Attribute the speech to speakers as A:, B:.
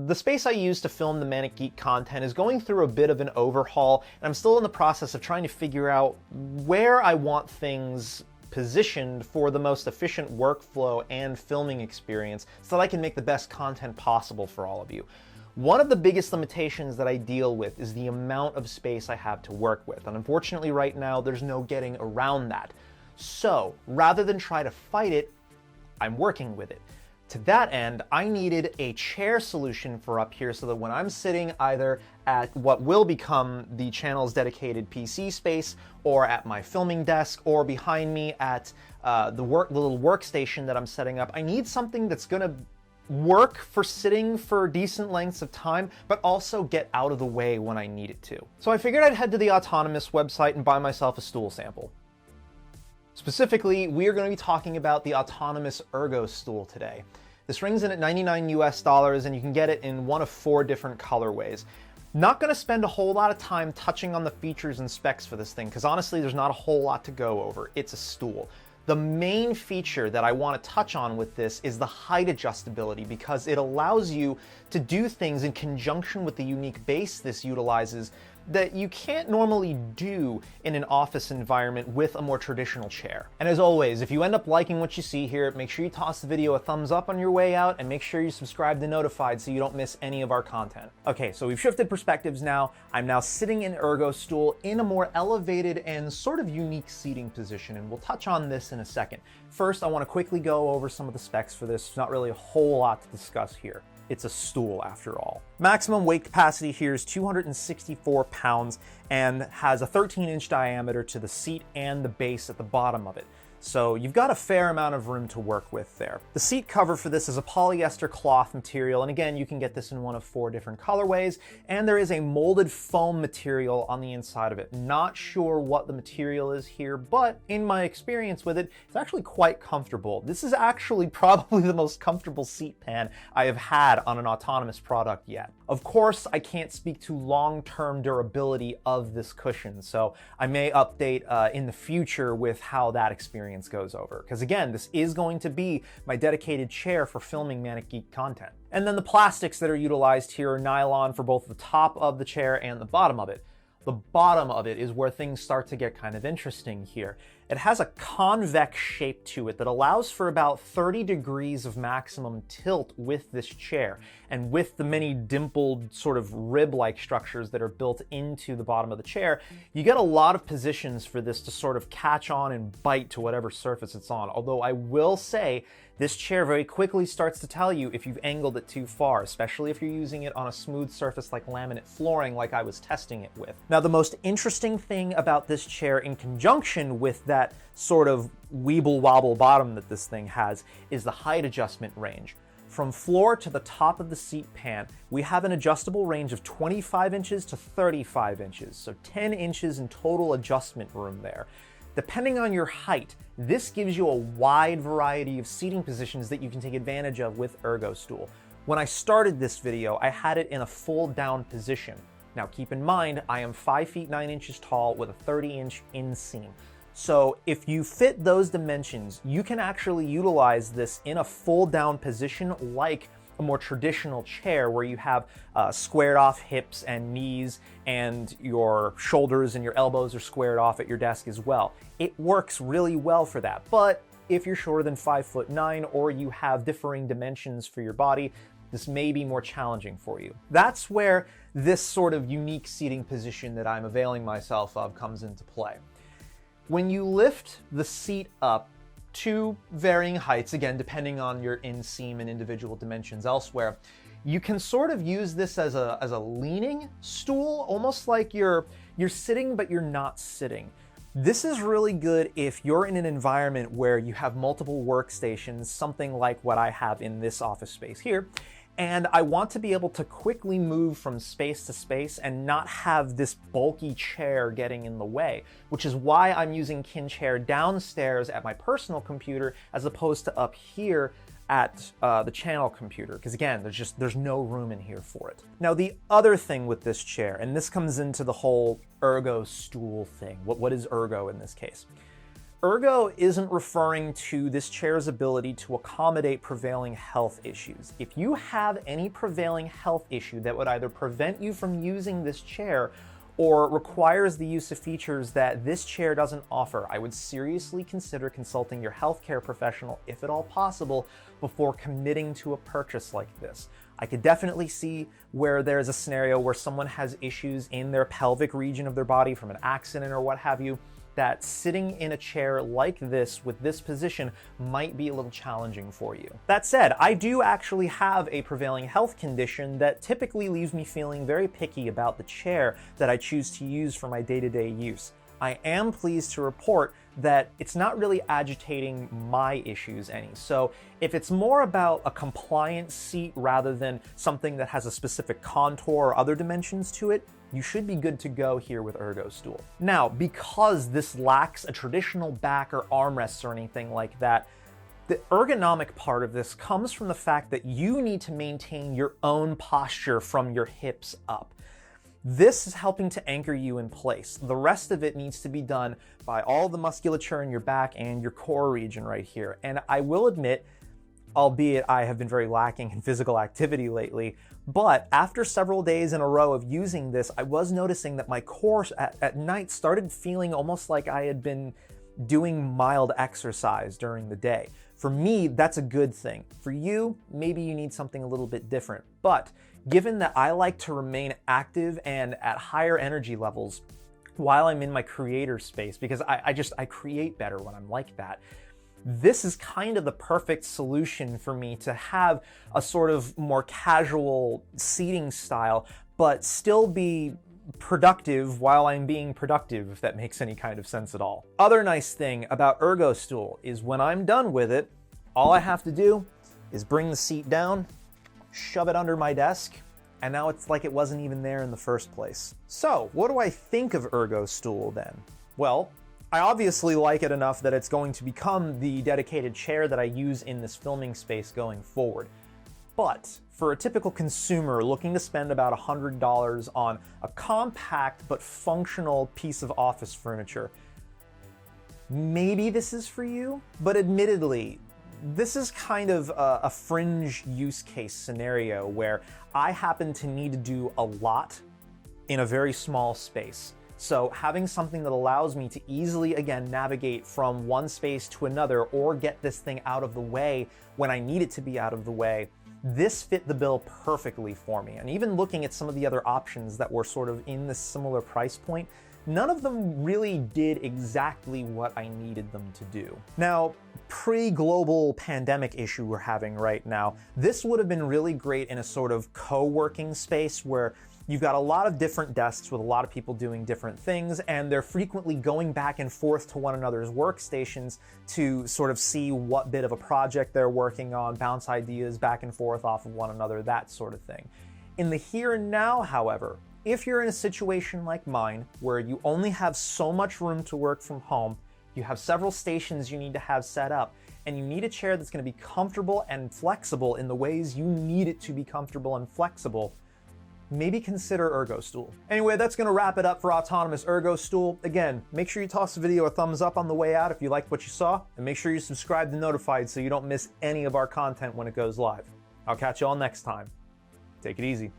A: the space I use to film the Manic Geek content is going through a bit of an overhaul, and I'm still in the process of trying to figure out where I want things positioned for the most efficient workflow and filming experience so that I can make the best content possible for all of you. One of the biggest limitations that I deal with is the amount of space I have to work with, and unfortunately right now there's no getting around that. So rather than try to fight it, I'm working with it. To that end, I needed a chair solution for up here so that when I'm sitting either at what will become the channel's dedicated PC space, or at my filming desk, or behind me at the little workstation that I'm setting up, I need something that's gonna work for sitting for decent lengths of time, but also get out of the way when I need it to. So I figured I'd head to the Autonomous website and buy myself a stool sample. Specifically, we are going to be talking about the Autonomous ErgoStool today. This rings in at $99 US, and you can get it in one of 4 different colorways. Not going to spend a whole lot of time touching on the features and specs for this thing, because honestly there's not a whole lot to go over. It's a stool. The main feature that I want to touch on with this is the height adjustability, because it allows you to do things in conjunction with the unique base this utilizes that you can't normally do in an office environment with a more traditional chair. And as always, if you end up liking what you see here, make sure you toss the video a thumbs up on your way out, and make sure you subscribe to Notified so you don't miss any of our content. Okay, so we've shifted perspectives now. I'm now sitting in ErgoStool in a more elevated and sort of unique seating position, and we'll touch on this in a second. First, I want to quickly go over some of the specs for this. There's not really a whole lot to discuss here. It's a stool after all. Maximum weight capacity here is 264 pounds and has a 13-inch diameter to the seat and the base at the bottom of it. So you've got a fair amount of room to work with there. The seat cover for this is a polyester cloth material, and again, you can get this in one of 4 different colorways, and there is a molded foam material on the inside of it. Not sure what the material is here, but in my experience with it, it's actually quite comfortable. This is actually probably the most comfortable seat pan I have had on an Autonomous product yet. Of course, I can't speak to long-term durability of this cushion, so I may update in the future with how that experience goes over. Because again, this is going to be my dedicated chair for filming Manic Geek content. And then the plastics that are utilized here are nylon for both the top of the chair and the bottom of it. The bottom of it is where things start to get kind of interesting here. It has a convex shape to it that allows for about 30 degrees of maximum tilt with this chair, and with the many dimpled sort of rib-like structures that are built into the bottom of the chair, you get a lot of positions for this to sort of catch on and bite to whatever surface it's on. Although I will say, this chair very quickly starts to tell you if you've angled it too far, especially if you're using it on a smooth surface like laminate flooring like I was testing it with. Now, the most interesting thing about this chair in conjunction with that sort of weeble wobble bottom that this thing has is the height adjustment range. From floor to the top of the seat pan, we have an adjustable range of 25 inches to 35 inches, so 10 inches in total adjustment room there. Depending on your height, this gives you a wide variety of seating positions that you can take advantage of with ErgoStool. When I started this video, I had it in a full down position. Now keep in mind, I am 5 feet 9 inches tall with a 30-inch inseam. So if you fit those dimensions, you can actually utilize this in a full down position like a more traditional chair where you have squared off hips and knees, and your shoulders and your elbows are squared off at your desk as well. It works really well for that. But if you're shorter than 5'9" or you have differing dimensions for your body, this may be more challenging for you. That's where this sort of unique seating position that I'm availing myself of comes into play. When you lift the seat up to varying heights, again, depending on your inseam and individual dimensions elsewhere, you can sort of use this as a leaning stool, almost like you're sitting but you're not sitting. This is really good if you're in an environment where you have multiple workstations, something like what I have in this office space here, and I want to be able to quickly move from space to space and not have this bulky chair getting in the way, which is why I'm using Kin Chair downstairs at my personal computer as opposed to up here at the channel computer, because again, there's no room in here for it. Now, the other thing with this chair, and this comes into the whole ErgoStool thing, what is Ergo in this case? Ergo isn't referring to this chair's ability to accommodate prevailing health issues. If you have any prevailing health issue that would either prevent you from using this chair or requires the use of features that this chair doesn't offer, I would seriously consider consulting your healthcare professional, if at all possible, before committing to a purchase like this. I could definitely see where there's a scenario where someone has issues in their pelvic region of their body from an accident or what have you, that sitting in a chair like this with this position might be a little challenging for you. That said, I do actually have a prevailing health condition that typically leaves me feeling very picky about the chair that I choose to use for my day-to-day use. I am pleased to report that it's not really agitating my issues any. So if it's more about a compliance seat rather than something that has a specific contour or other dimensions to it, you should be good to go here with ErgoStool. Now, because this lacks a traditional back or armrests or anything like that, the ergonomic part of this comes from the fact that you need to maintain your own posture from your hips up. This is helping to anchor you in place. The rest of it needs to be done by all the musculature in your back and your core region right here. And I will admit, albeit I have been very lacking in physical activity lately, but after several days in a row of using this, I was noticing that my core at night started feeling almost like I had been doing mild exercise during the day. For me, that's a good thing. For you, maybe you need something a little bit different. But given that I like to remain active and at higher energy levels while I'm in my creator space, because I create better when I'm like that, this is kind of the perfect solution for me to have a sort of more casual seating style, but still be productive while I'm being productive, if that makes any kind of sense at all. Other nice thing about ErgoStool is when I'm done with it, all I have to do is bring the seat down, shove it under my desk, and now it's like it wasn't even there in the first place. So, what do I think of ErgoStool then? Well, I obviously like it enough that it's going to become the dedicated chair that I use in this filming space going forward. But for a typical consumer looking to spend about $100 on a compact but functional piece of office furniture, maybe this is for you, but admittedly, this is kind of a fringe use case scenario where I happen to need to do a lot in a very small space. So having something that allows me to easily, again, navigate from one space to another or get this thing out of the way when I need it to be out of the way, this fit the bill perfectly for me. And even looking at some of the other options that were sort of in this similar price point, none of them really did exactly what I needed them to do. Now, pre-global pandemic issue we're having right now, this would have been really great in a sort of co-working space where you've got a lot of different desks with a lot of people doing different things, and they're frequently going back and forth to one another's workstations to sort of see what bit of a project they're working on, bounce ideas back and forth off of one another, that sort of thing. In the here and now, however, if you're in a situation like mine, where you only have so much room to work from home, you have several stations you need to have set up, and you need a chair that's going to be comfortable and flexible in the ways you need it to be comfortable and flexible, maybe consider ErgoStool. Anyway, that's going to wrap it up for autonomous ErgoStool. Again, make sure you toss the video a thumbs up on the way out if you liked what you saw, and make sure you subscribe to Notified so you don't miss any of our content when it goes live. I'll catch you all next time. Take it easy.